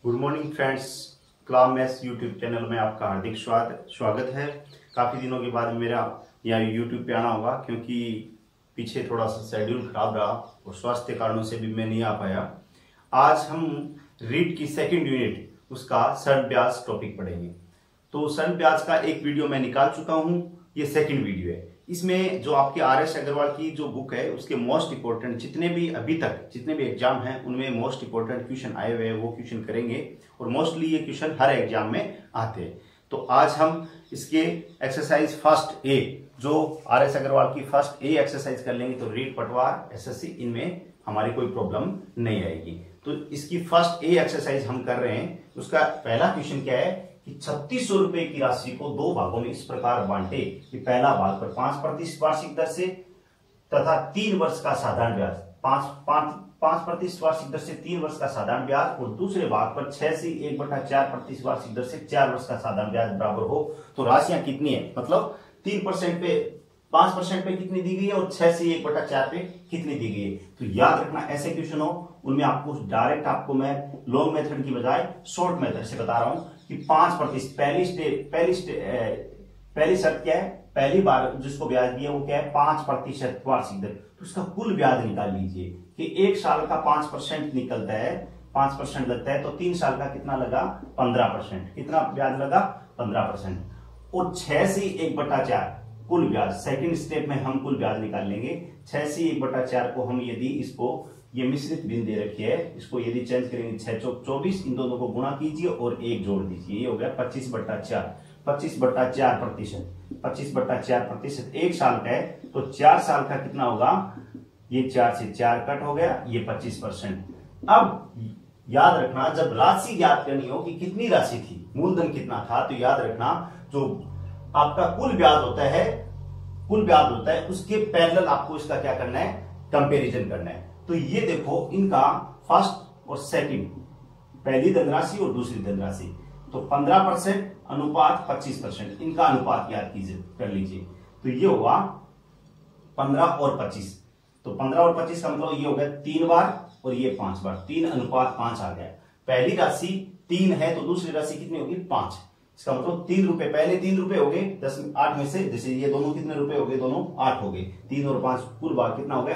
Good morning friends, class maths YouTube channel में आपका हार्दिक स्वागत है। काफ़ी दिनों के बाद मेरा यहाँ यूट्यूब पे आना होगा क्योंकि पीछे थोड़ा सा शेड्यूल खराब रहा और स्वास्थ्य कारणों से भी मैं नहीं आ पाया। आज हम रीड की सेकंड यूनिट उसका सरल ब्याज टॉपिक पढ़ेंगे। तो सरल ब्याज का एक वीडियो मैं निकाल चुका हूँ, ये सेकंड वीडियो है। इसमें जो आपके RS अग्रवाल की जो बुक है उसके मोस्ट इंपोर्टेंट जितने भी अभी तक जितने भी एग्जाम हैं उनमें मोस्ट इंपोर्टेंट क्वेश्चन आए हुए हैं, वो क्वेश्चन करेंगे और मोस्टली ये क्वेश्चन हर एग्जाम में आते हैं। तो आज हम इसके एक्सरसाइज फर्स्ट ए जो RS अग्रवाल की फर्स्ट ए एक्सरसाइज कर लेंगे। तो रीड पटवार SSC इनमें हमारी कोई प्रॉब्लम नहीं आएगी। तो इसकी फर्स्ट ए एक्सरसाइज हम कर रहे हैं। उसका पहला क्वेश्चन क्या है कि 3600 रुपए की राशि को दो भागों में इस प्रकार बांटे कि पहला भाग पर 5% वार्षिक दर से तथा 3 वर्ष का साधारण ब्याज 5% वार्षिक दर से 3 वर्ष का साधारण ब्याज और दूसरे भाग पर 6 से 1/4% वार्षिक दर से 4 वर्ष का साधारण ब्याज बराबर हो। तो राशियां कितनी है, मतलब 3% पे 5% पे कितनी दी गई है और 6 से 1/4 पे कितनी दी गई है। तो याद रखना ऐसे क्वेश्चन हो उनमें आपको डायरेक्ट आपको मैं लॉन्ग मेथड की बजाय शॉर्ट मेथड से बता रहा हूं कि 5% पहली शर्त क्या है, पहली बार जिसको ब्याज दिया वो क्या है 5% वार्षिक दर। तो उसका कुल ब्याज निकाल लीजिए कि एक साल का 5% निकलता है, 5% लगता है तो 3 साल का कितना लगा 15%। कितना ब्याज लगा 15% और 6 से 1/4 कुल ब्याज। सेकंड स्टेप में हम कुल ब्याज निकाल लेंगे। 6 से 1/4 को हम यदि इसको ये मिश्रित भिन्न दे रखी है, इसको यदि चेंज करेंगे 6 चौक 24, इन दोनों को गुणा कीजिए और 1 जोड़ दीजिए, ये हो गया 25/4। 25/4%, 25/4% एक साल का है तो 4 साल का कितना होगा, ये 4 से 4 कट हो गया, ये 25%। अब याद रखना जब राशि याद करनी हो कि कितनी राशि थी, मूलधन कितना था, तो याद रखना जो आपका कुल ब्याज होता है उसके पैरेलल आपको इसका क्या करना है, कंपैरिजन करना है। तो ये देखो इनका फर्स्ट और सेकंड, पहली धनराशि और दूसरी धनराशि, तो 15% अनुपात 25%, इनका अनुपात याद कीजिए कर लीजिए। तो ये हुआ 15 और 25, तो 15 और 25 का मतलब ये हो गया 3 बार और ये 5 बार, 3:5 आ गया। पहली राशि 3 है तो दूसरी राशि कितनी होगी 5। इसका मतलब 3 रुपए, पहले 3 रुपए हो गए 8 में से, जैसे ये दोनों कितने रुपए हो गए, दोनों 8 हो गए, 3 और 5 कुल भाग कितना हो गया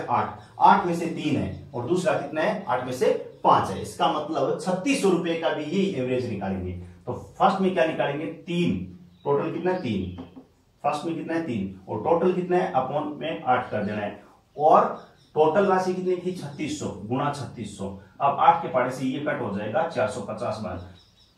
8 में से 3 है और दूसरा कितना है 8 में से 5 है। इसका मतलब 3600 रुपए का भी ये एवरेज निकालेंगे। तो फर्स्ट में क्या निकालेंगे 3, टोटल कितना है 3, फर्स्ट में कितना है 3 और टोटल कितना है अपॉन में 8 कर देना है। और टोटल राशि कितनी थी 3600 गुणा 3600। अब 8 के पाड़े से ये कट हो जाएगा 450 बार,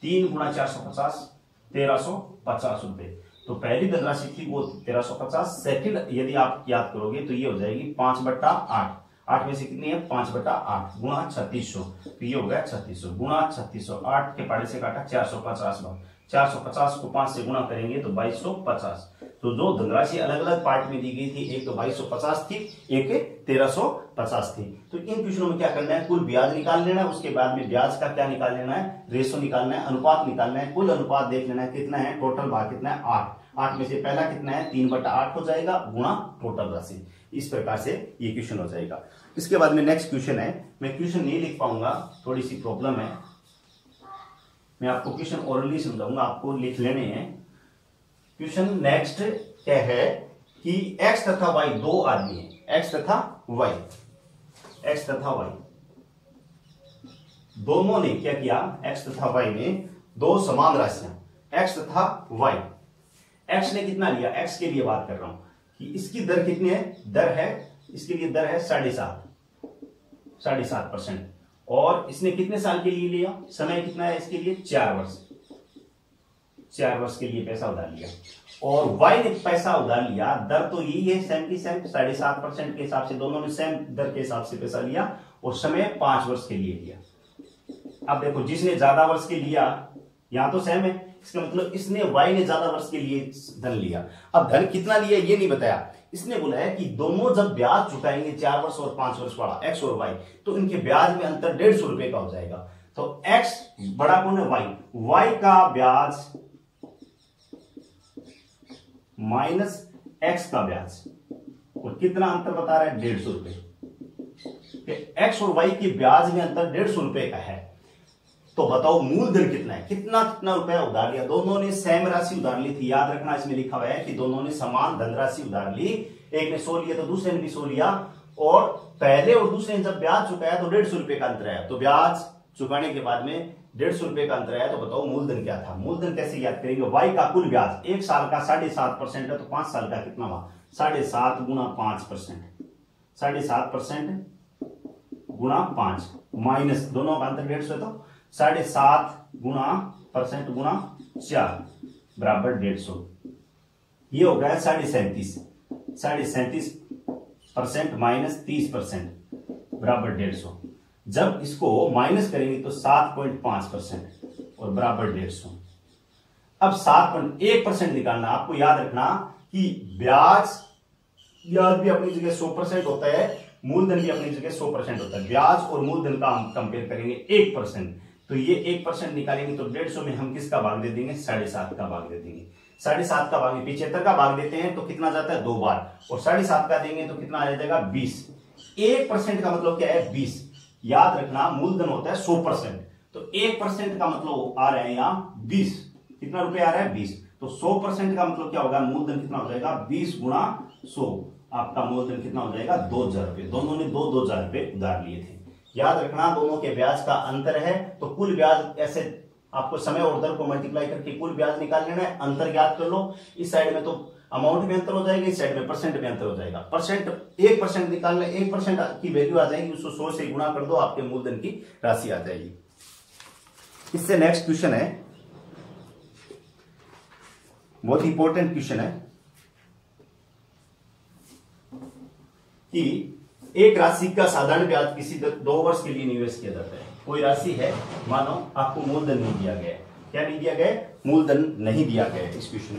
3 गुणा 450 1350 रुपए। तो पहली धनराशि थी वो 1350, सेकंड यदि आप याद करोगे तो ये हो जाएगी 5/8, 8 में से कितनी है 5/8 गुणा 3600, तो ये हो गया 3600 गुणा 3600। 8 के पाड़े से काटा 450 बार, 450 को 5 से गुणा करेंगे तो 2250। तो जो धनराशि अलग अलग पार्ट में दी गई थी, एक तो 2250 थी, एक 1350 थी। तो इन क्वेश्चनों में क्या करना है, कुल ब्याज निकाल लेना है, उसके बाद में ब्याज का क्या निकाल लेना है, रेशो निकालना है, अनुपात निकालना है, कुल अनुपात देख लेना है कितना है, टोटल भाग कितना है 8 में से पहला कितना है 3/8 हो जाएगा गुणा टोटल राशि। इस प्रकार से ये क्वेश्चन हो जाएगा। इसके बाद में नेक्स्ट क्वेश्चन है, मैं क्वेश्चन नहीं लिख पाऊंगा, थोड़ी सी प्रॉब्लम है, मैं आपको क्वेश्चन ओरली समझाऊंगा, आपको लिख लेने हैं। क्वेश्चन नेक्स्ट क्या है कि x तथा y दो आदमी है, x तथा y दोनों ने क्या किया, x तथा y ने दो समान राशियां x तथा y, x ने कितना लिया, x के लिए बात कर रहा हूं कि इसकी दर कितनी है, दर है इसके लिए दर है 7.5% और इसने कितने साल के लिए लिया, समय कितना है इसके लिए 4 वर्ष के लिए पैसा उधार लिया। और y ने पैसा उधार लिया, दर तो यही है सेम की सेम 7.5% के हिसाब से, दोनों ने सेम दर के हिसाब से पैसा लिया और समय 5 वर्ष के लिए लिया। अब देखो जिसने ज्यादा वर्ष के लिया यहां तो सेम है, इसका मतलब इसने y ने ज्यादा वर्ष के लिए धन लिया। अब धन कितना लिया ये नहीं बताया, इसने बोला है कि दोनों जब ब्याज चुकाएंगे 4 वर्ष और 5 वर्ष वाला x और y, तो इनके ब्याज में अंतर 150 रुपए का हो जाएगा। तो x बड़ा कौन है y का ब्याज माइनस x का ब्याज, और कितना अंतर बता रहा है 150 रुपए। x और y के ब्याज में अंतर 150 रुपए का है। तो बताओ मूलधन कितना है, कितना कितना रुपया उधार लिया। दोनों ने सेम राशि उधार ली थी, याद रखना इसमें लिखा हुआ है कि दोनों ने समान धनराशि उधार ली, एक ने 100 लिया तो दूसरे ने भी 100 लिया, और पहले और दूसरे ने जब ब्याज चुकाया तो 150 रुपए का अंतर आया, तो ब्याज चुकाने के बाद में 150 रुपए का अंतर आया। तो बताओ मूलधन क्या था। मूलधन कैसे याद करेंगे, वाई का कुल ब्याज एक साल का 7.5% है, तो 5 साल का कितना हुआ, 7.5 गुना 5%, 7.5% गुना 5 माइनस दोनों का अंतर 150 है, तो 7.5 गुना परसेंट गुना 4 बराबर 150, ये हो गया 37.37% माइनस 30% बराबर 150। जब इसको माइनस करेंगे तो 7.5% और बराबर 150। अब 7.1% निकालना, आपको याद रखना कि ब्याज भी अपनी जगह 100% होता है, मूलधन भी अपनी जगह 100% होता है। ब्याज और मूलधन का हम कंपेयर करेंगे 1%, तो ये 1% निकालेंगे तो 150 में हम किसका भाग दे देंगे, 7.5 का भाग दे देंगे। 7.5 का भाग 75 का भाग देते हैं तो कितना जाता है 2 बार, और 7.5 का देंगे तो कितना आ जाएगा 20। 1% का मतलब क्या है 20, याद रखना मूलधन होता है 100%, तो 1% का मतलब आ रहा है यहाँ 20, कितना रुपए आ रहा है 20, तो 100% का मतलब क्या होगा, मूलधन कितना हो जाएगा 20 गुना 100, आपका मूलधन कितना हो जाएगा 2000 रुपए। दोनों ने 2000 रुपए उधार लिए थे। याद रखना दोनों के ब्याज का अंतर है, तो कुल ब्याज ऐसे आपको समय और दर को मल्टीप्लाई करके कुल ब्याज निकाल लेना है, अंतर ज्ञात कर लो। इस साइड में तो अमाउंट में अंतर हो जाएगा, इस साइड में परसेंट में अंतर हो जाएगा। परसेंट 1% निकालना, 1% की वैल्यू आ जाएगी, उसको 100 से गुणा कर दो, आपके मूलधन की राशि आ जाएगी। इससे नेक्स्ट क्वेश्चन है, बहुत इंपॉर्टेंट क्वेश्चन है कि एक राशि का साधारण ब्याज किसी 2 वर्ष के लिए निवेश किया जाता है। कोई राशि है, मानो आपको मूलधन नहीं दिया गया है, क्या नहीं दिया गया, मूलधन नहीं दिया गया है। इस क्वेश्चन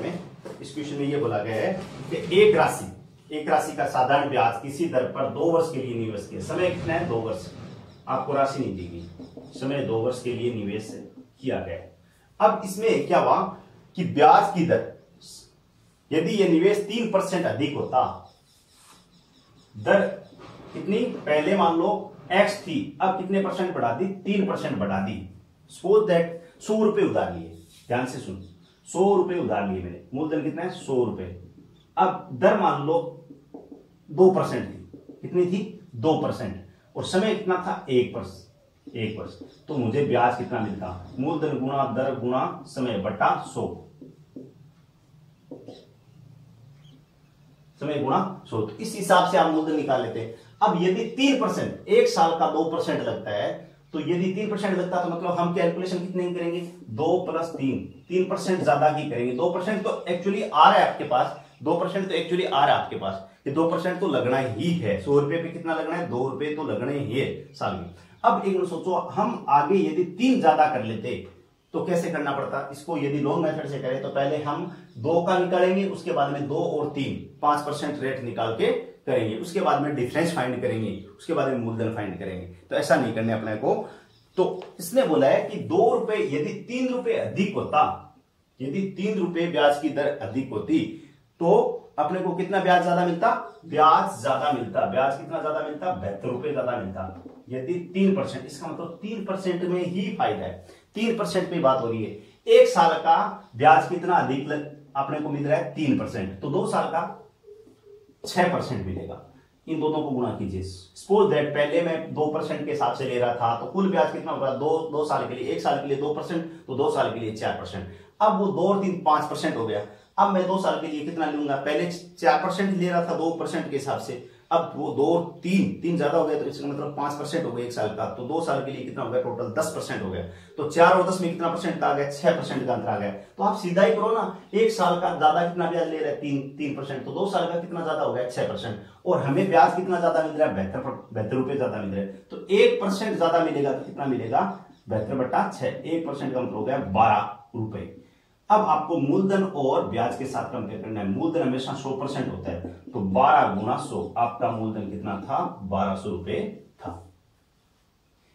में ये बोला गया है कि एक राशि का साधारण ब्याज किसी दर पर 2 वर्ष के लिए निवेश किया। समय कितना है 2 वर्ष, आपको राशि नहीं दी गई, समय 2 वर्ष के लिए निवेश किया गया। अब इसमें क्या हुआ कि ब्याज की दर, यदि यह निवेश 3% अधिक होता, दर कितनी, पहले मान लो x थी, अब कितने परसेंट बढ़ा दी, 3% बढ़ा दी। सपोज दैट 100 रुपए उधार लिए, ध्यान से सुन, 100 रुपए उधार लिए मैंने, मूलधन कितना है 100 रुपए, अब दर मान लो 2% थी, कितनी थी 2%, और समय कितना था 1 वर्ष, तो मुझे ब्याज कितना मिलता, मूलधन गुणा दर गुणा समय बटा 100, समय गुणा 100, तो इस हिसाब से आप मूलधन निकाल लेते हैं। अब यदि 3%, एक साल का 2% लगता है, तो यदि 3% लगता है तो मतलब हम कैलकुलेशन कितने की करेंगे, 2 + 3% ज्यादा की करेंगे। 2% तो एक्चुअली आ रहा है आपके पास, 2% तो एक्चुअली आ रहा है आपके पास, ये 2% तो लगना ही है। 100 रुपए पे कितना लगना है, 2 रुपए तो लगने ही है साल में। अब एक मिनट सोचो, हम आगे यदि 3 ज्यादा कर लेते तो कैसे करना पड़ता, इसको यदि लॉन्ग मेथड से करें तो पहले हम 2 का निकालेंगे, उसके बाद में 2 और 3 5% रेट निकाल के करेंगे, उसके बाद में डिफरेंस फाइंड करेंगे, उसके बाद में मूलधन फाइंड करेंगे। तो ऐसा नहीं करने अपने को। तो इसने बोला है कि 2 रुपए यदि 3 रुपए अधिक होता, यदि 3 रुपए ब्याज की दर अधिक होती तो अपने को कितना ब्याज ज्यादा मिलता, ब्याज ज्यादा मिलता। ब्याज कितना ज्यादा मिलता, 72 रुपए ज्यादा मिलता। यदि 3%, इसका मतलब 3% में ही फायदा है, 3% में बात हो रही है। एक साल का ब्याज कितना अधिक अपने को मिल रहा है 3%, तो 2 साल का 6% मिलेगा। इन दोनों को गुणा कीजिए। सपोज दैट पहले मैं 2% के हिसाब से ले रहा था, तो कुल ब्याज कितना होगा, 2 साल के लिए, एक साल के लिए 2%, तो 2 साल के लिए 4%। अब वो 2 और 3 5% हो गया। अब मैं 2 साल के लिए कितना लूंगा, पहले 4% ले रहा था 2% के हिसाब से, अब वो 2 और 3 ज्यादा हो गया, तो इसका मतलब 5% हो गया एक साल का, तो 2 साल के लिए कितना हो गया, टोटल 10% हो गया। तो 4 और 10 में कितना परसेंट का आ गया, 6% का अंतर आ गया। तो आप सीधा ही करो ना, एक साल का ज्यादा कितना ब्याज ले रहे हैं 3%, तो 2 साल का कितना ज्यादा हो गया 6%, और हमें ब्याज कितना ज्यादा मिल रहा है, 72 रुपए ज्यादा मिल रहा है। तो 1% ज्यादा मिलेगा तो कितना मिलेगा, 72/6, 1% का मतलब हो गया 12 रुपए। अब आपको मूलधन और ब्याज के साथ कंपेयर करना है। मूलधन हमेशा 100% होता है, तो 12 गुना 100, आपका मूलधन कितना था, 1200 रुपए था।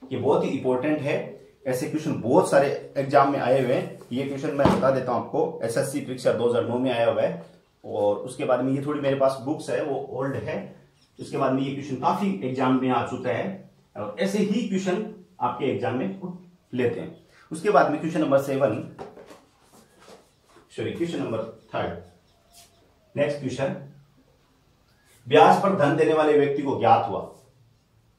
ये बहुत ही इंपॉर्टेंट है, ऐसे क्वेश्चन बहुत सारे एग्जाम में आए हुए हैं। ये क्वेश्चन मैं बता देता हूं आपको, एसएससी परीक्षा 2009 में आया हुआ है, और उसके बाद में ये थोड़ी मेरे पास बुक्स है वो ओल्ड है, उसके बाद में ये क्वेश्चन काफी एग्जाम में आ चुका है, और ऐसे ही क्वेश्चन आपके एग्जाम में लेते हैं। उसके बाद में question number 7, sorry question number 3, next question, ब्याज पर धन देने वाले व्यक्ति को ज्ञात हुआ।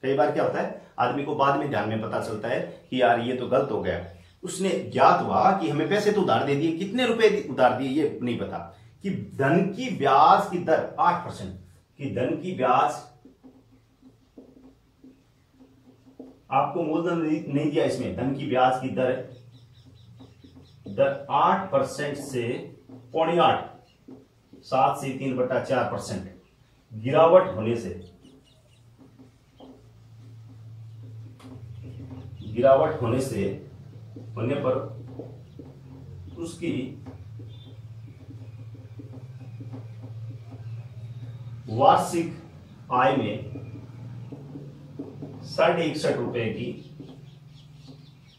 कई बार क्या होता है, आदमी को बाद में ध्यान में पता चलता है कि यार ये तो गलत हो गया। उसने ज्ञात हुआ कि हमें पैसे तो उधार दे दिए, कितने रुपए उधार दिए ये नहीं पता, कि धन की ब्याज की दर 8%, कि धन की ब्याज, आपको मूलधन नहीं दिया इसमें, धन की ब्याज की दर 8% से 8.5, 7 से 3/4% गिरावट होने पर उसकी वार्षिक आय में 61.5 रुपए की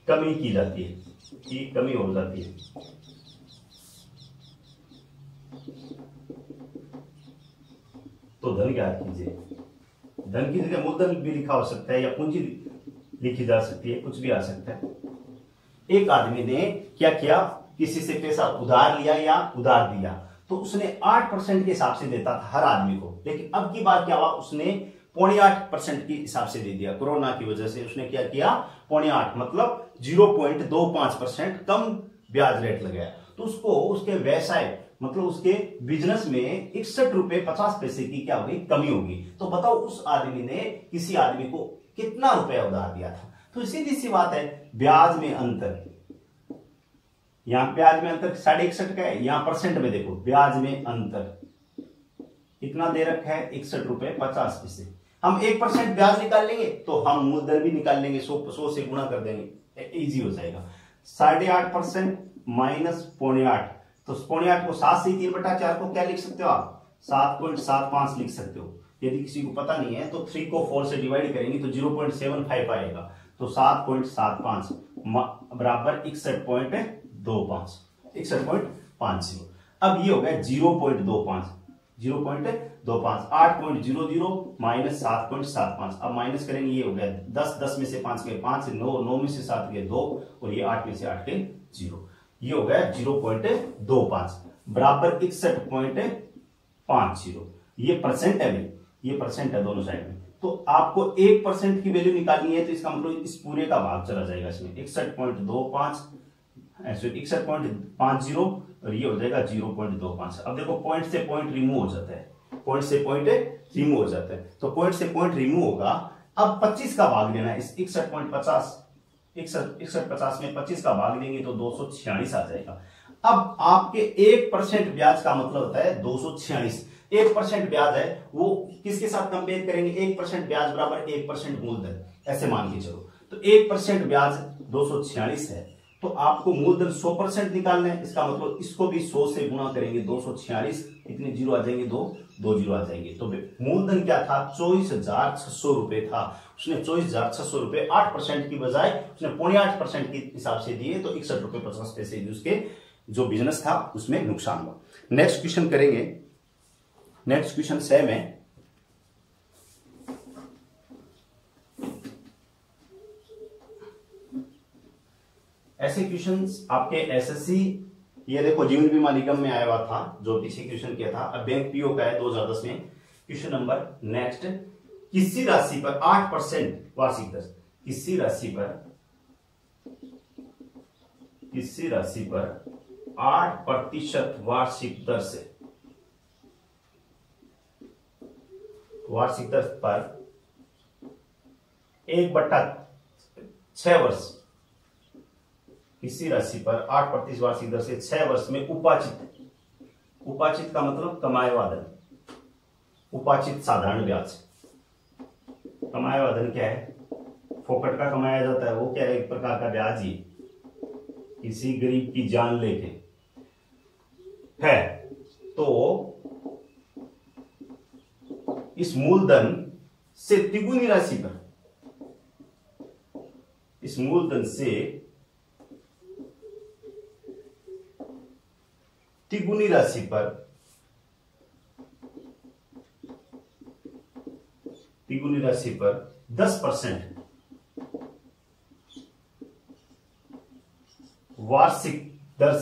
कमी की जाती है, की कमी हो जाती है। तो धन ज्ञात कीजिए। धन की जगह मूलधन भी लिखा हो सकता है या पूंजी लिखी जा सकती है, कुछ भी आ सकता है। एक आदमी ने क्या किया, किसी से पैसा उधार लिया या उधार दिया, तो उसने 8% के हिसाब से देता था हर आदमी को, लेकिन अब की बात क्या हुआ, उसने 0.8% के हिसाब से दे दिया। कोरोना की वजह से उसने क्या किया, 0.8 मतलब 0.25% कम ब्याज रेट लगाया। तो उसको उसके व्यवसाय मतलब उसके बिजनेस में 61 रुपए 50 पैसे की क्या होगी, कमी होगी। तो बताओ उस आदमी ने किसी आदमी को कितना रुपया उधार दिया था। तो सीधी सी बात है, ब्याज में अंतर, यहां ब्याज में अंतर 61.5 का है, यहां परसेंट में देखो ब्याज में अंतर इतना दे रखा है 61 रुपए 50 पैसे। हम 1% ब्याज निकाल लेंगे तो हम मूलधन भी निकाल लेंगे, 100 से गुणा कर देंगे, इजी हो जाएगा। 8.5% माइनस 0.8, तो 0.8 को 7 से 3/4 को क्या लिख सकते हो आप, 7.75 लिख सकते हो। यदि किसी को पता नहीं है तो 3 को 4 से डिवाइड करेंगे तो 0.75 आएगा, तो 7.75 बराबर 61.25। अब ये हो गया 0.25, 8.00 माइनस 7.75। अब माइनस करेंगे, ये हो गया 10 में से 5 गए 5, 9 में से 7 गए 2, और ये 8 में से 8 गए 0, ये हो गया 0.25 बराबर 61.50। ये परसेंट है भाई, ये परसेंट है दोनों साइड में। तो आपको 1% की वैल्यू निकालनी है, तो इसका मतलब इस पूरे का भाग चला जाएगा इसमें, 61.50 और ये हो जाएगा 0.25। अब देखो पॉइंट से पॉइंट रिमूव हो जाता है, पॉइंट से पॉइंट रिमूव हो जाता है, तो पॉइंट से पॉइंट रिमूव होगा। अब 25 का भाग लेना है इस 61.50 में 25 का भाग देंगे तो 246 आ जाएगा। अब आपके 1% ब्याज का मतलब होता है 246। 1% ब्याज है वो किसके साथ कंपेयर करेंगे, 1% ब्याज बराबर 1% मूलधन, ऐसे मान के चलो। तो 1% ब्याज 246 है, तो आपको मूलधन 100% निकालना है। इसका मतलब इसको भी 100 से गुणा करेंगे, 246, इतने जीरो आ जाएंगे, दो जीरो आ जाएंगे। तो मूलधन क्या था, 24,600 रुपए था। उसने 24,600 रुपए 8% की बजाय उसने 0.8% के हिसाब से दिए, तो 61 रुपए 50 पैसे उसके जो बिजनेस था उसमें नुकसान हुआ। नेक्स्ट क्वेश्चन करेंगे, नेक्स्ट क्वेश्चन 7 है, ऐसे क्वेश्चंस आपके एसएससी, ये देखो जीवन बीमा निगम में आया हुआ था जो पीछे क्वेश्चन किया था। अब बैंक पीओ का है 2010 में। क्वेश्चन नंबर नेक्स्ट, किसी राशि पर 8% वार्षिक दर, किसी राशि पर 8% वार्षिक दर से, वार्षिक दर पर 1/6 वर्ष, किसी राशि पर 8% वार्षिक दर से 6 वर्ष में उपाचित, उपाचित का मतलब कमाए हुआ धन, उपाचित साधारण ब्याज। कमाया हुआ धन क्या है, फोकट का कमाया जाता है, वो क्या है, एक प्रकार का ब्याज ही, किसी गरीब की जान लेके है। तो इस मूलधन से तिगुनी राशि पर, इस मूलधन से तिगुनी राशि पर, तिगुनी राशि पर 10% वार्षिक दर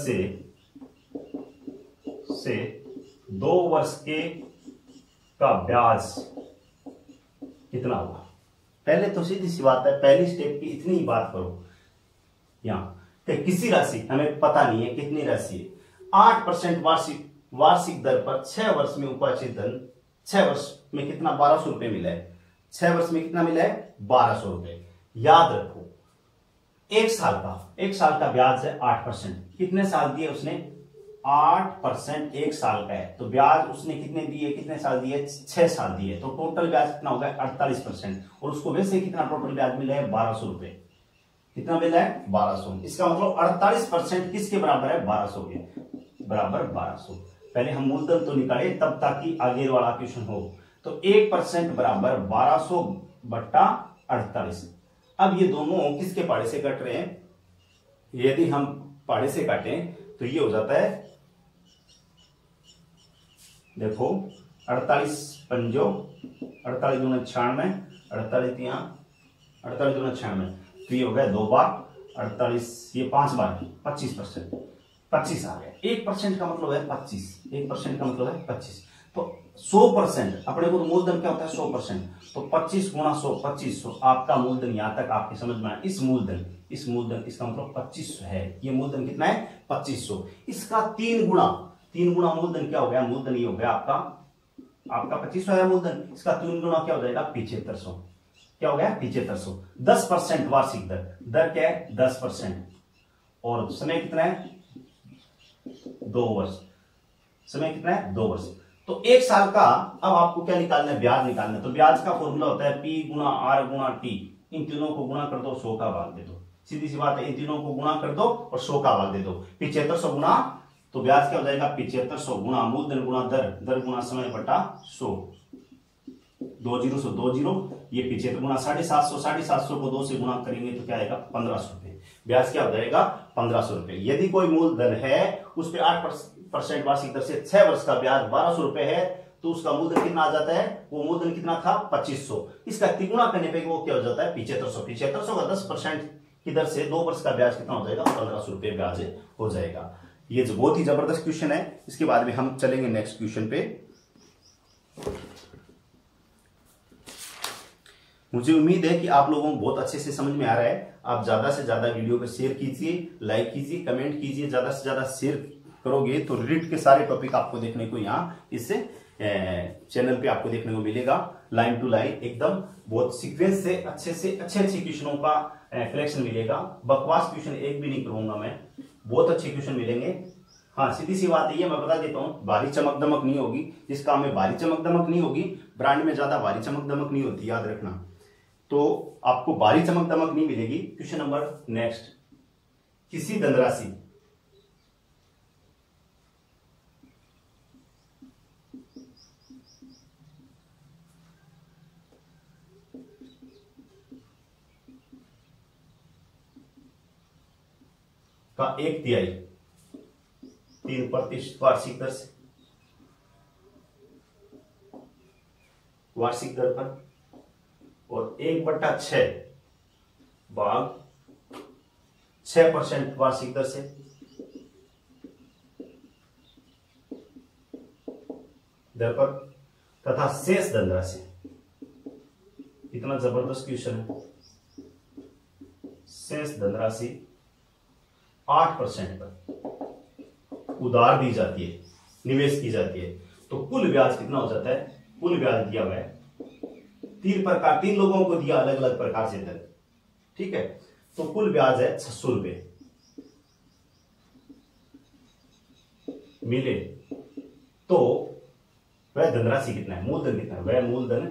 से 2 वर्ष के का ब्याज कितना होगा। पहले तो सीधी सी बात है, पहली स्टेप की इतनी ही बात करो यहां कि किसी राशि हमें पता नहीं है कितनी राशि है, 8% वार्षिक दर पर 6 वर्ष में उपार्जित धन 6 वर्ष में कितना 1200 रुपए मिला है। 6 वर्ष में कितना मिला है 1200 रुपए। याद रखो एक साल का ब्याज है 8%। कितने साल दिए उसने 8%, एक साल का है तो ब्याज उसने कितने दिए, कितने साल दिए 6 साल दिए, तो टोटल ब्याज कितना होगा 48%। और उसको वैसे कितना टोटल ब्याज मिला है 1200 रुपए। कितना मिला है 1200। इसका मतलब 48% किसके बराबर है 1200 के बराबर 1200। पहले हम मूलधन तो निकाले तब ताकि आगे वाला क्वेश्चन हो। तो 1% बराबर 1200 बट्टा 48। अब ये दोनों किसके पाड़े से कट रहे हैं, यदि हम पाड़े से काटें तो ये हो जाता है, देखो 48 पंजो 48 दूना 96, 48 यहाँ 48 दूना 96, तो ये हो गया 2 बार 48, ये 5 बार 25%, 25 आ गया। 1% का मतलब है 25, 1% का मतलब है 25। तो 100% अपने को तो मूलधन क्या होता है 100%, तो 25 गुणा 100 2500 आपका मूलधन। यहां तक आपके समझ में आया। इस मूलधन इसका मतलब 2500 है। ये मूलधन कितना है 2500। इसका 3 गुणा मूलधन क्या हो गया, मूलधन ये हो गया आपका 2500 है मूलधन, इसका 3 गुणा क्या हो जाएगा 7500। क्या हो गया 7500। 10% वार्षिक दर क्या है 10%। और समय कितना है 2 वर्ष। समय कितना है 2 वर्ष। तो 1 साल का अब आपको क्या निकालना है, ब्याज निकालना है। तो ब्याज का फॉर्मूला होता है P गुणा R गुणा T। इन तीनों को गुणा कर दो, 100 का भाग दे दो। सीधी सी बात है, इन तीनों को गुणा कर दो और 100 का भाग दे दो। 7500 गुणा, तो ब्याज क्या हो जाएगा 7500 गुणा मूलधन गुणा दर गुणा समय बटा 100। 2 0 से 2 0, ये 75 गुणा 750, 750 को 2 से गुणा करेंगे तो क्या आएगा 1500 रुपए। ब्याज क्या हो जाएगा 1500 रुपए। यदि कोई मूलधन है उस पर 8% वार्षिक दर से 6 वर्ष का ब्याज 1200 रुपए है, तो उसका मूलधन कितना आ जाता है, वो मूलधन कितना था 2500। इसका तिगुना करने पे वो क्या हो जाता है 7500। 7500 का 10% की दर से 2 वर्ष का ब्याज कितना हो जाएगा 1500 रुपए ब्याज हो जाएगा। ये जो बहुत ही जबरदस्त क्वेश्चन है। इसके बाद में हम चलेंगे नेक्स्ट क्वेश्चन पे। मुझे उम्मीद है कि आप लोगों को बहुत अच्छे से समझ में आ रहा है। आप ज्यादा से ज्यादा वीडियो को शेयर कीजिए, लाइक कीजिए, कमेंट कीजिए। ज्यादा से ज्यादा शेयर करोगे तो रीड के सारे टॉपिक आपको देखने को यहाँ इस चैनल पे आपको देखने को मिलेगा। लाइन टू लाइन एकदम बहुत सीक्वेंस से अच्छे क्वेश्चनों का कलेक्शन मिलेगा। बकवास क्वेश्चन एक भी नहीं करूंगा मैं, बहुत अच्छे क्वेश्चन मिलेंगे। हाँ सीधी सी बात है, मैं बता देता हूँ, भारी चमक दमक नहीं होगी। जिस काम में भारी चमक दमक नहीं होगी, ब्रांड में ज्यादा भारी चमक दमक नहीं होती, याद रखना। तो आपको भारी चमक दमक नहीं मिलेगी। क्वेश्चन नंबर नेक्स्ट, किसी धनराशि का 1/3 3% वार्षिक दर से, वार्षिक दर पर, और 1/6 भाग 6% वार्षिक दर से दर पर, तथा शेष धनराशि। इतना जबरदस्त क्वेश्चन है। शेष धनराशि 8% पर उधार दी जाती है, निवेश की जाती है, तो कुल ब्याज कितना हो जाता है। कुल ब्याज दिया हुआ है 3 लोगों को दिया अलग अलग प्रकार से दर, ठीक है। तो कुल ब्याज है 600 रुपए मिले, तो वह धनराशि कितना है, मूलधन कितना है, वह मूलधन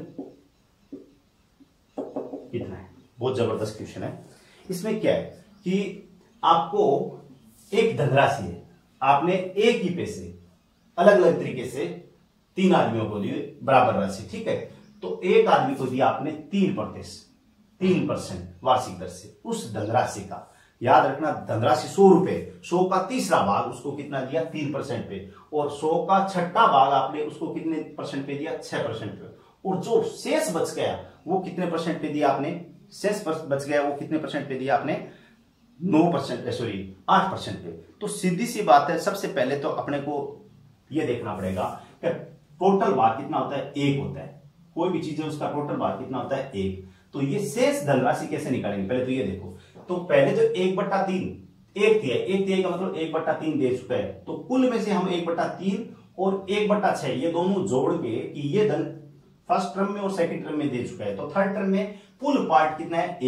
कितना है। बहुत जबरदस्त क्वेश्चन है। इसमें क्या है कि आपको एक धनराशि है, आपने एक ही पैसे अलग अलग तरीके से 3 आदमियों को दिए बराबर राशि, ठीक है। तो एक आदमी को दिया आपने 3% वार्षिक दर से उस धनराशि का। याद रखना धनराशि 100 रुपए, 100 का तीसरा भाग उसको कितना दिया 3% पे, और 100 का छठा भाग आपने उसको कितने परसेंट पे दिया 6% पे। और जो शेष बच गया वो कितने परसेंट पे दिया आपने, शेष बच गया वो कितने परसेंट पे दिया आपने 9% सॉरी 8% पे। तो सीधी सी बात है, सबसे पहले तो अपने को ये देखना पड़ेगा कि टोटल भाग कितना होता है, 1 होता है। कोई भी चीज है उसका टोटल भाग कितना होता है, 1। तो ये शेष धनराशि कैसे निकालेंगे, पहले तो ये देखो। तो पहले तो 1/3 1 तिहाई का मतलब 1/3 दे चुका है। तो कुल में से हम 1/3 और 1/6 ये दोनों जोड़ के कि ये धन फर्स्ट टर्म में और सेकंड टर्म में दे चुका है। तो थर्ड टर्म में कुल पार्ट कितना है,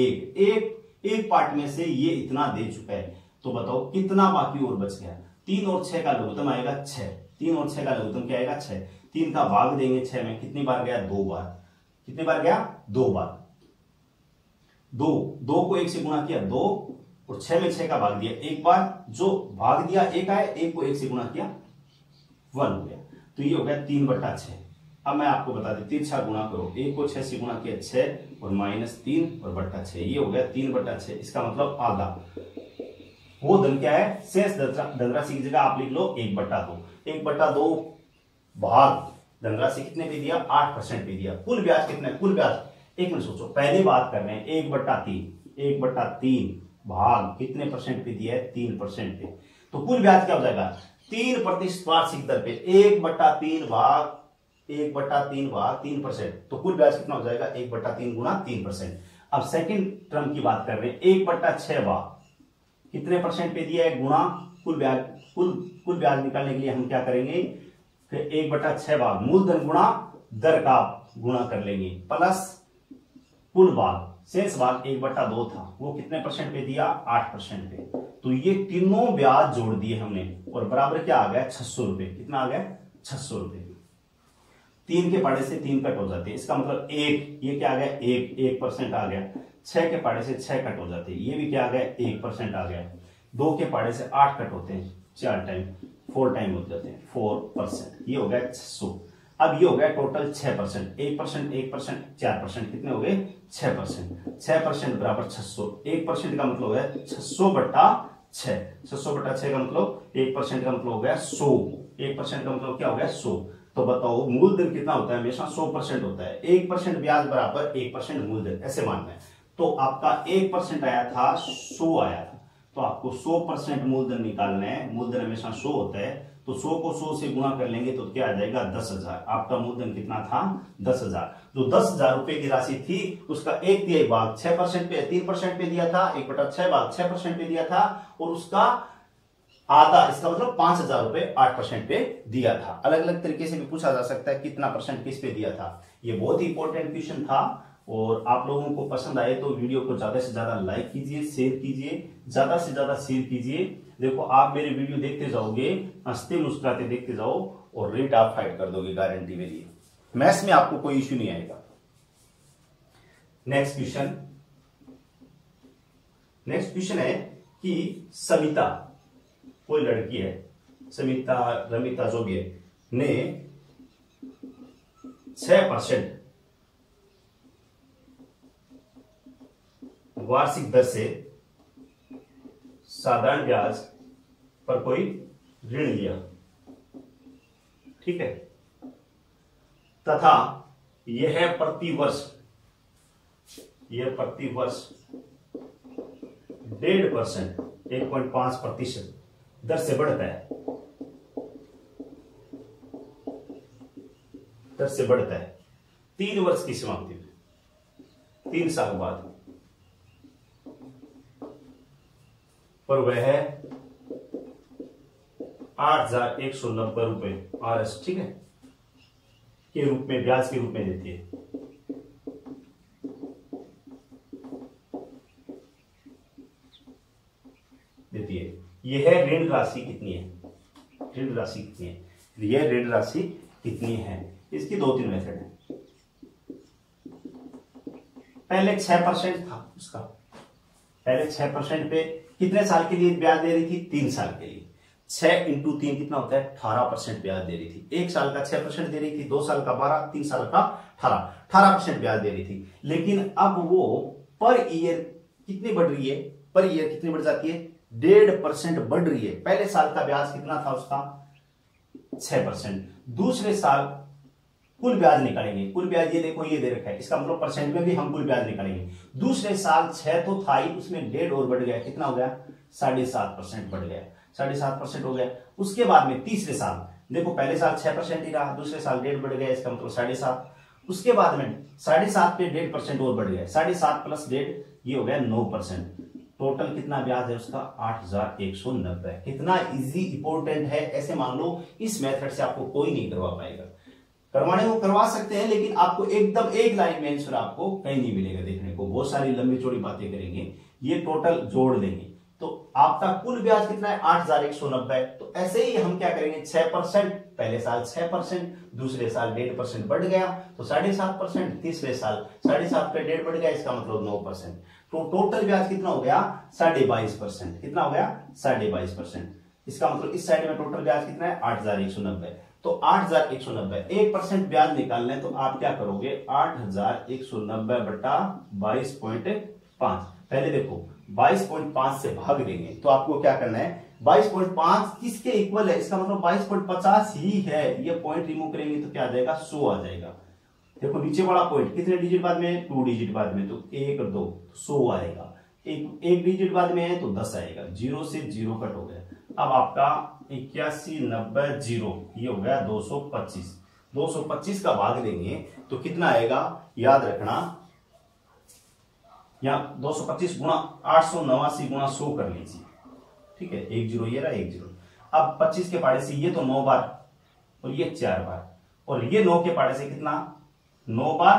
1 पार्ट में से ये इतना दे चुका है। तो बताओ कितना बाकी और बच गया। 3 और 6 का लघुत्तम आएगा 6। 3 और 6 का लघुत्तम क्या आएगा, 6। 3 का भाग देंगे 6 में, कितनी बार गया, 2 बार। कितनी बार गया, 2 बार। 2 को 1 से गुणा किया 2 और 6 में 6 का भाग दिया 1 बार। जो भाग दिया 1 आया, 1 को 1 से गुणा किया 1 हो गया। तो ये हो गया 3/6। अब मैं आपको बता दें, 3 6 गुणा करो, 1 को 6 से गुणा किया 6 और -3 और /6, ये हो गया 3/6। इसका मतलब आधा। वो धन क्या है, शेष धनराशि की जगह आप लिख लो 1/2। 1/2 भाग धनराशि कितने पे दिया, 8% पे दिया। कुल ब्याज कितना है, कुल ब्याज 1 मिनट सोचो, पहले बात कर रहे हैं 1/3 भाग कितने परसेंट पे दिया है, 3% पे। तो कुल ब्याज क्या हो जाएगा, 3% वार्षिक दर पे। 1/3 भाग 3%। तो कुल ब्याज कितना हो जाएगा, 1/3 गुणा 3%। अब सेकंड टर्म की बात कर रहे हैं, 1/6 भाग कितने परसेंट पे दिया है, गुणा कुल ब्याज। कुल ब्याज निकालने के लिए हम क्या करेंगे, फिर 1/6 भाग मूलधन गुणा दर का गुणा कर लेंगे, प्लस कुल भाग, शेष भाग 1/2 था, वो कितने परसेंट पे दिया, 8% पे। तो ये तीनों ब्याज जोड़ दिए हमने और बराबर क्या आ गया, 600 रुपए। कितना आ गया, 600 रुपए। 3 के पाड़े से 3 कट हो जाते हैं, इसका मतलब 1, ये क्या आ गया, 1% आ गया। 6 के पाड़े से 6 कट हो जाते हैं, ये भी क्या आ गया, 1% आ गया। 2 के पाड़े से 8 कट होते हैं, 4 टाइम 4 टाइम हो जाते हैं, 4%। ये हो गया 600। अब ये हो गया टोटल 6%, 1%, 4%, कितने हो गए, 6%। 6% बराबर 600। 1% का मतलब है 600/6। 600/6 का मतलब 1% का मतलब हो गया 100। 1% का मतलब क्या हो गया, 100। तो बताओ मूलधन कितना होता है, हमेशा 100% होता है। 1% ब्याज बराबर 1% मूलधन, ऐसे मानना है। तो आपका 1% आया था, 100 आया था। तो आपको 100% मूलधन निकालना है। मूलधन हमेशा 100 होता है। तो 100 को 100 से गुणा कर लेंगे तो क्या आ जाएगा, 10,000। आपका मूलधन कितना था, 10,000। जो 10,000 रुपए की राशि थी उसका 1/3 भाग 6% पे 3% पे दिया था, 1/6 भाग 6% पे दिया था, और उसका आधा, इसका मतलब 5,000 रुपए 8% पे दिया था। अलग अलग तरीके से भी पूछा जा सकता है कितना परसेंट किस पे दिया था। ये बहुत ही इंपॉर्टेंट क्वेश्चन था। और आप लोगों को पसंद आए तो वीडियो को ज्यादा से ज्यादा लाइक कीजिए, शेयर कीजिए, ज्यादा से ज्यादा शेयर कीजिए। देखो आप मेरे वीडियो देखते जाओगे, हंसते मुस्कुराते देखते जाओ और रेट आप फाइट कर दोगे, गारंटी मेरी। मैथ्स में आपको कोई इश्यू नहीं आएगा। नेक्स्ट क्वेश्चन है कि समिता, कोई लड़की है, समिता, रमिता, जो भी है, ने 6% वार्षिक दर से साधारण ब्याज पर कोई ऋण लिया, ठीक है, तथा यह प्रति वर्ष 1.5%, 1.5% दर से बढ़ता है, 3 वर्ष की समाप्ति में, 3 साल बाद, पर वह 8,190 रुपए RS, ठीक है, के रूप में, ब्याज के रूप में देती है। यह ऋण राशि कितनी है, यह ऋण राशि कितनी है। इसकी 2-3 मेथड है। पहले 6% था उसका, पहले 6% पे कितने साल के लिए ब्याज दे रही थी, 3 साल के लिए। 6 × 3 कितना होता है, 18% ब्याज दे रही थी। 1 साल का 6% दे रही थी, 2 साल का 12, 3 साल का 18% ब्याज दे रही थी। लेकिन अब वो पर ईयर कितनी बढ़ रही है, पर ईयर कितनी बढ़ जाती है, 1.5% बढ़ रही है। पहले साल का ब्याज कितना था उसका, 6%, दूसरे साल कुल ब्याज निकालेंगे। कुल ब्याज ये देखो ये दे रखा है, इसका मतलब परसेंट में भी हम कुल ब्याज निकालेंगे। दूसरे साल 6 तो था ही, उसमें 1.5 और बढ़ गया, कितना हो गया 7.5% बढ़ गया, 7.5% हो गया। उसके बाद में तीसरे साल देखो, पहले साल 6% ही रहा, दूसरे साल 1.5 बढ़ गया, इसका मतलब 7.5। उसके बाद में 7.5 पे 1.5% और बढ़ गया, 7.5 प्लस 1.5 ये हो गया 9%। टोटल कितना ब्याज है उसका 8,190। कितना इजी इंपॉर्टेंट है, ऐसे मान लो इस मेथड से आपको कोई नहीं करवा पाएगा। करवाने को करवा सकते हैं, लेकिन आपको एकदम एक लाइन में आंसर आपको कहीं नहीं मिलेगा देखने को, बहुत सारी लंबी चौड़ी बातें करेंगे, ये टोटल जोड़ देंगे। तो आपका कुल ब्याज कितना है 8,190। तो ऐसे ही हम क्या करेंगे 6%, पहले साल 6%, दूसरे साल 1.5% बढ़ गया तो 7.5%, तीसरे साल 7.5 पे 1.5 बढ़ गया, इसका मतलब 9%। तो टोटल ब्याज कितना हो गया 22.5%। कितना हो गया 22%। इसका मतलब इस साइड में टोटल ब्याज कितना है 8,190। तो 8,190 1% ब्याज निकालना है तो आप क्या करोगे 8,190 बटा 22.5। पहले देखो 22.5 से भाग देंगे तो आपको क्या करना है 22.5 किसके इक्वल है, इसका मतलब 22.50 ही है। ये पॉइंट रिमूव करेंगे तो क्या आ जाएगा 100 आ जाएगा। देखो नीचे वाला पॉइंट कितने डिजिट बाद में 2 डिजिट बाद में, तो 1 2 100 आएगा। एक डिजिट बाद में है तो 10 आएगा, 0 से 0 कट हो गया। अब आपका 8190 ये हो गया 225। 225 का भाग देंगे तो कितना आएगा याद रखना, यहाँ 225 गुणा 889 गुणा 100 कर लीजिए, ठीक है, 1 0 ये रहा 1 0। अब 25 के पाड़े से ये तो 9 बार और ये 4 बार, और ये 9 के पाड़े से कितना 9 बार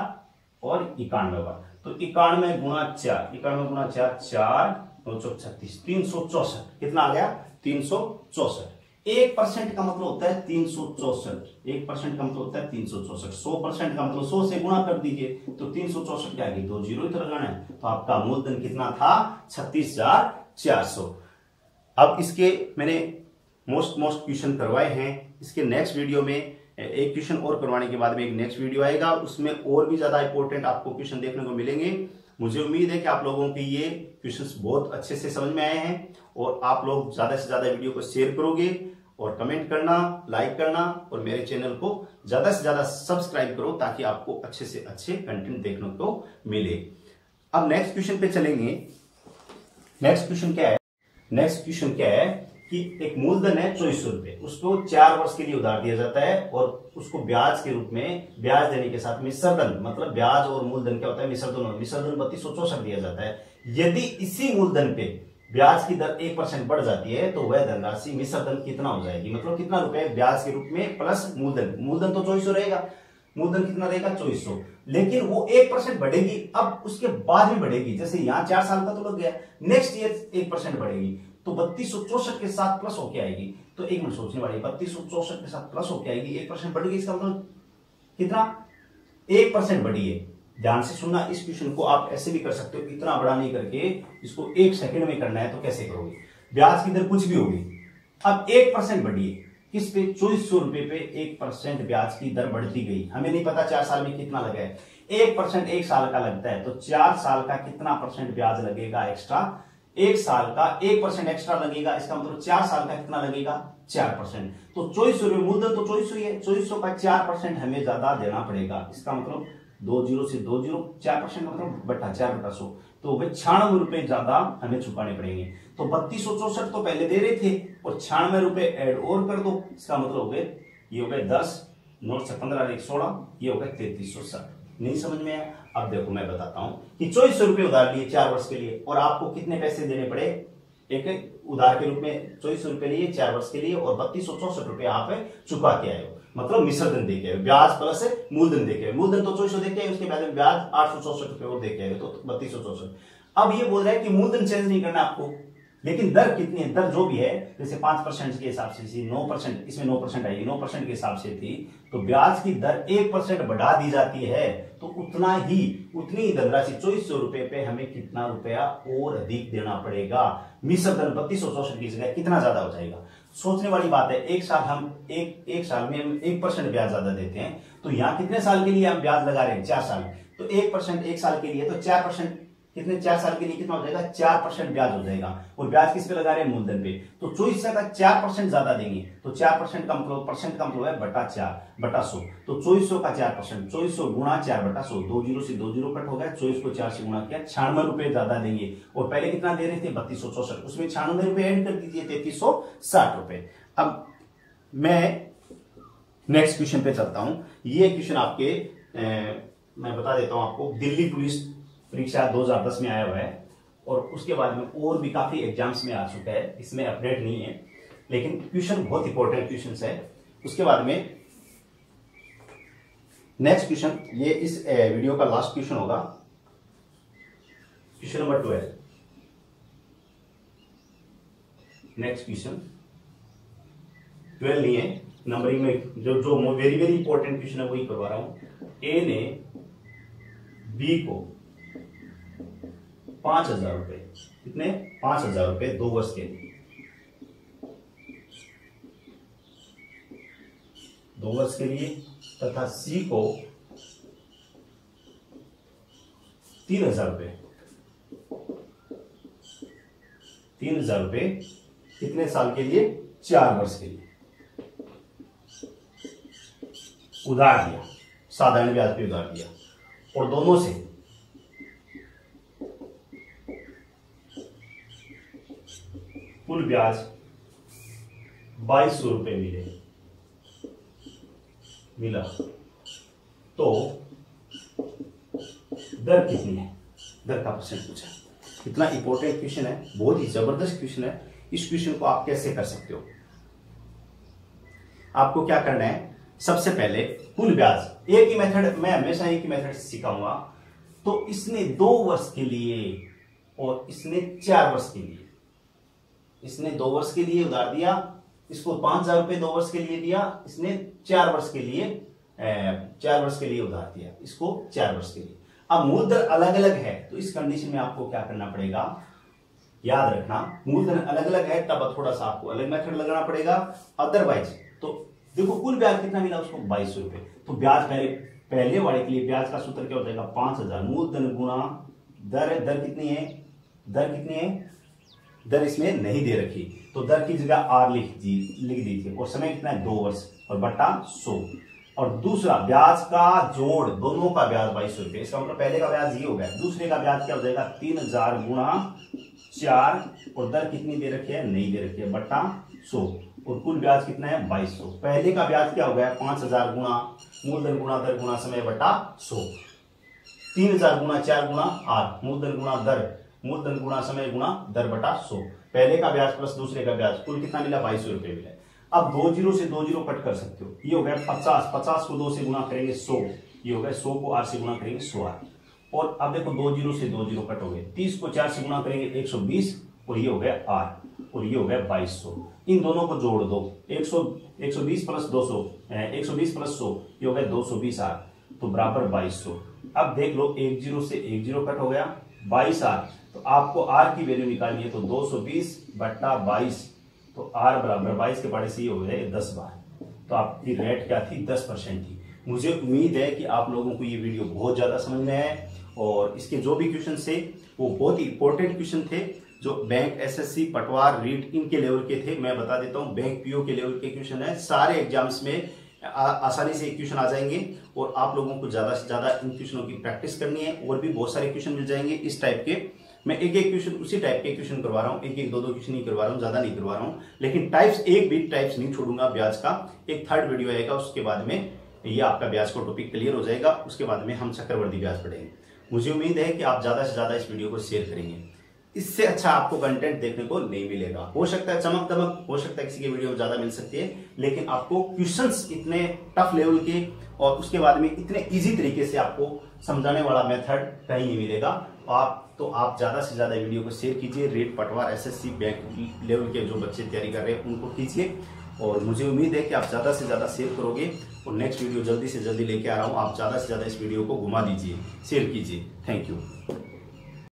और 91 बार, तो 91 गुणा 4, 91 गुणा 4 4 936 364। कितना आ गया 364। 1% का मतलब होता है 364, 1% का मतलब होता है 364। 100% का मतलब 100 से गुणा कर दीजिए तो 364 क्या आएगी, 2 जीरो इधर लगाना है। तो आपका मूलधन कितना था 36,400। अब इसके मैंने मोस्ट क्वेश्चन करवाए हैं, इसके नेक्स्ट वीडियो में एक क्वेश्चन और करवाने के बाद में एक नेक्स्ट वीडियो आएगा, उसमें और भी ज्यादा इंपॉर्टेंट आपको क्वेश्चन देखने को मिलेंगे। मुझे उम्मीद है कि आप लोगों की ये क्वेश्चंस बहुत अच्छे से समझ में आए हैं और आप लोग ज्यादा से ज्यादा वीडियो को शेयर करोगे और कमेंट करना, लाइक करना और मेरे चैनल को ज्यादा से ज्यादा सब्सक्राइब करो ताकि आपको अच्छे से अच्छे कंटेंट देखने को मिले। अब नेक्स्ट क्वेश्चन पे चलेंगे। नेक्स्ट क्वेश्चन क्या है कि एक मूलधन है 2400 रुपए, उसको 4 वर्ष के लिए उधार दिया जाता है और उसको ब्याज के रूप में ब्याज देने के साथ मिश्रधन, मतलब ब्याज और मूलधन क्या होता है मिश्रधन 3264 दिया जाता है। यदि इसी मूलधन पे ब्याज की दर 1% बढ़ जाती है तो वह धनराशि मिश्रधन कितना हो जाएगी, मतलब कितना रुपए ब्याज के रूप में प्लस मूलधन तो 2400 रहेगा, मूलधन कितना रहेगा 2400, लेकिन वो 1% बढ़ेगी। अब उसके बाद भी बढ़ेगी, जैसे यहाँ 4 साल का तो लग गया, नेक्स्ट ईयर 1% बढ़ेगी तो 3264 के साथ प्लस होके आएगी। तो एक मिनट सोचने वाली, 3264 के साथ प्लस होके आएगी, 1% बढ़ेगी, इसका मतलब कितना 1% बढ़ी है। ध्यान से सुनना, इस क्वेश्चन को आप ऐसे भी कर सकते हो, इतना बड़ा नहीं करके इसको 1 सेकंड में करना है तो कैसे करोगे। ब्याज की दर कुछ भी होगी, अब 1% बढ़ी है, किस पे 2400 रुपए पे 1% ब्याज की दर बढ़ती गई। हमें नहीं पता 4 साल में कितना लगा है, 1% 1 साल का लगता है तो 4 साल का कितना परसेंट ब्याज लगेगा एक्स्ट्रा, 1 साल का 1% एक्स्ट्रा लगेगा, इसका मतलब 4 साल का कितना लगेगा 4%। तो 2400 रुपए मूलधन तो 2400 ही है, 2400 का 4% हमें ज्यादा देना पड़ेगा, इसका मतलब 2 जीरो से 2 जीरो 4% मतलब बटा 4/100, तो वे 96 रुपए ज्यादा हमें चुकाने पड़ेंगे। तो 3264 तो पहले दे रहे थे और 96 रुपए ऐड और कर दो, इसका मतलब हो गए ये हो गए 10 9 से 15 1 16, ये हो गए 3360। नहीं समझ में आया? अब देखो मैं बताता हूं कि 2400 रुपए उधार लिए 4 वर्ष के लिए और आपको कितने पैसे देने पड़े, एक उधार के रूप में 2400 रुपए लिए 4 वर्ष के लिए और 3264 रुपए आप चुका के आए हो, मतलब मिश्रधन देके आए, ब्याज प्लस मूलधन देके आए। मूलधन तो 2400 देके आए, उसके बाद में ब्याज 864 रुपए और देके आए तो 3264। अब ये बोल रहा है कि मूलधन चेंज नहीं करना आपको, लेकिन दर कितनी है, दर जो भी है जैसे 5% के हिसाब से 9%, इसमें 9% आएगी, 9% के हिसाब से थी तो ब्याज की दर 1% बढ़ा दी जाती है तो उतनी ही धनराशि 2400 रुपए पे हमें कितना रुपया और अधिक देना पड़ेगा। मिश्रधन 3264 की जगह कितना ज्यादा हो जाएगा। सोचने वाली बात है, एक साल में हम 1% ब्याज ज्यादा देते हैं तो यहाँ कितने साल के लिए हम ब्याज लगा रहे हैं 4 साल, तो 1% 1 साल के लिए तो 4% कितने 4 साल के लिए कितना हो जाएगा 4% ब्याज हो जाएगा। और ब्याज किस पे लगा रहे हैं मूलधन पे, तो 24 का 4% ज्यादा देंगे तो 4% का मतलब है बटा 4 बटा 100। तो 2400 का 4%, 2400 गुणा 4 बटा 100, 2 जीरो से 2 जीरो कट हो गया, 24 को 4 से गुणा किया, 96 रुपए ज्यादा देंगे। और पहले कितना दे रहे थे 3264, उसमें 96 रुपए ऐड कर दीजिए 3360 रुपए। अब मैं नेक्स्ट क्वेश्चन पे चलता हूं। ये क्वेश्चन आपके मैं बता देता हूं आपको, दिल्ली पुलिस परीक्षा 2010 में आया हुआ है और उसके बाद में और भी काफी एग्जाम्स में आ चुका है, इसमें अपडेट नहीं है, लेकिन क्वेश्चन बहुत इंपॉर्टेंट क्वेश्चन है। उसके बाद में नेक्स्ट क्वेश्चन, ये इस वीडियो का लास्ट क्वेश्चन होगा, क्वेश्चन नंबर 12। नेक्स्ट क्वेश्चन 12 नहीं है, नंबरिंग में जो वेरी वेरी इंपॉर्टेंट क्वेश्चन है वही करवा रहा हूं। ए ने बी को 5000 रुपए, कितने 5000 रुपए 2 वर्ष के लिए, 2 वर्ष के लिए, तथा सी को 3000 रुपए, 3000 रुपए कितने साल के लिए 4 वर्ष के लिए उधार दिया, साधारण ब्याज पे उधार दिया। और दोनों से कुल ब्याज 2200 रुपए मिला, तो दर कितनी है, दर का परसेंट पूछा। कितना इंपॉर्टेंट क्वेश्चन है, बहुत ही जबरदस्त क्वेश्चन है। इस क्वेश्चन को आप कैसे कर सकते हो, आपको क्या करना है, सबसे पहले कुल ब्याज, एक ही मेथड, मैं हमेशा एक ही मेथड सिखाऊंगा। तो इसने 2 वर्ष के लिए और इसने 4 वर्ष के लिए, इसने 2 वर्ष के लिए उधार दिया, इसको 5000 रुपए 2 वर्ष के लिए दिया, इसने 4 वर्ष के लिए 4 वर्ष के लिए उधार दिया, इसको 4 वर्ष के लिए। अब मूलधन अलग अलग है, तो इस कंडीशन में आपको क्या करना पड़ेगा, याद रखना मूलधन अलग अलग है तब थोड़ा सा आपको अलग मेथड लगाना पड़ेगा। अदरवाइज तो देखो कुल ब्याज कितना मिला उसको 2200 रुपए, तो ब्याज पहले वाले के लिए ब्याज का सूत्र क्या हो जाएगा 5000 मूलधन गुणा दर, दर कितनी है, दर कितनी है, दर इसमें नहीं दे रखी, तो दर की जगह आर लिख दीजिए, और समय कितना है 2 वर्ष, और बटा 100। और दूसरा ब्याज का जोड़, दोनों का ब्याज 2200 रुपए, इसका मतलब पहले का ब्याज ये हो गया, दूसरे का ब्याज क्या हो जाएगा 3000 गुणा 4, और दर कितनी दे रखी है, नहीं दे रखी है, बटा 100। और कुल ब्याज कितना है 2200। पहले का ब्याज क्या हो गया 5000 गुणा मूलधन गुणा दर गुणा समय बटा 100, 3000 गुणा 4 गुणा आर, मूलधन गुणा दर, मूलधन गुणा समय गुणा दर बटा 100। पहले का ब्याज प्लस दूसरे का ब्याज, कुल कितना मिला 2200 रुपए मिला। अब 2 जीरो से 2 जीरो कट कर सकते हो, ये हो गया 50, 50 को 2 से गुणा करेंगे 100, ये हो गया 100 को आर से गुणा करेंगे 100 आर। और अब देखो 2 जीरो से 2 जीरो कट हो गए, 30 को 4 से गुणा करेंगे 120, और ये हो गया आर, और ये हो गया 2200। इन दोनों को जोड़ दो, 120 प्लस 200, 120 प्लस 100, ये हो गया 220 आर, तो बराबर 2200। अब देख लो 1 जीरो से 1 जीरो कट हो गया 22 आर, तो आपको आर की वैल्यू निकालनी है, तो 220 बट्टा 22, तो आर बराबर 22 के पढ़े से ये हो गए 10 बार। तो आपकी रेट क्या थी 10% थी। मुझे उम्मीद है कि आप लोगों को ये वीडियो बहुत ज्यादा समझ में आया, और इसके जो भी क्वेश्चन थे वो बहुत ही इंपॉर्टेंट क्वेश्चन थे, जो बैंक एसएससी पटवार रीट इनके लेवल के थे। मैं बता देता हूं बैंक पीओ के लेवल के क्वेश्चन है, सारे एग्जाम्स में आसानी से क्वेश्चन आ जाएंगे, और आप लोगों को ज्यादा से ज्यादा इन क्वेश्चनों की प्रैक्टिस करनी है। और भी बहुत सारे क्वेश्चन मिल जाएंगे इस टाइप के, मैं एक एक क्वेश्चन उसी टाइप के क्वेश्चन करवा रहा हूँ, एक एक 2-2 क्वेश्चन नहीं करवा रहा हूँ, ज्यादा नहीं करवा रहा हूँ, लेकिन टाइप्स एक भी टाइप्स नहीं छोड़ूंगा ब्याज का। एक 3rd वीडियो आएगा, उसके बाद में ये आपका ब्याज का टॉपिक क्लियर हो जाएगा, उसके बाद में हम चक्रवर्ती ब्याज पढ़ेंगे। मुझे उम्मीद है कि आप ज्यादा से ज्यादा इस वीडियो को शेयर करेंगे, इससे अच्छा आपको कंटेंट देखने को नहीं मिलेगा। हो सकता है चमक दमक, हो सकता है किसी के वीडियो में ज्यादा मिल सकती है, लेकिन आपको क्वेश्चंस इतने टफ लेवल के और उसके बाद में इतने इजी तरीके से आपको समझाने वाला मेथड कहीं नहीं मिलेगा। आप ज्यादा से ज्यादा वीडियो को शेयर कीजिए, रेट पटवार एसएससी बैंक लेवल के जो बच्चे तैयारी कर रहे हैं उनको कीजिए, और मुझे उम्मीद है कि आप ज्यादा से ज्यादा शेयर करोगे। और नेक्स्ट वीडियो जल्दी से जल्दी लेके आ रहा हूं, आप ज्यादा से ज्यादा इस वीडियो को घुमा दीजिए, शेयर कीजिए। Thank you.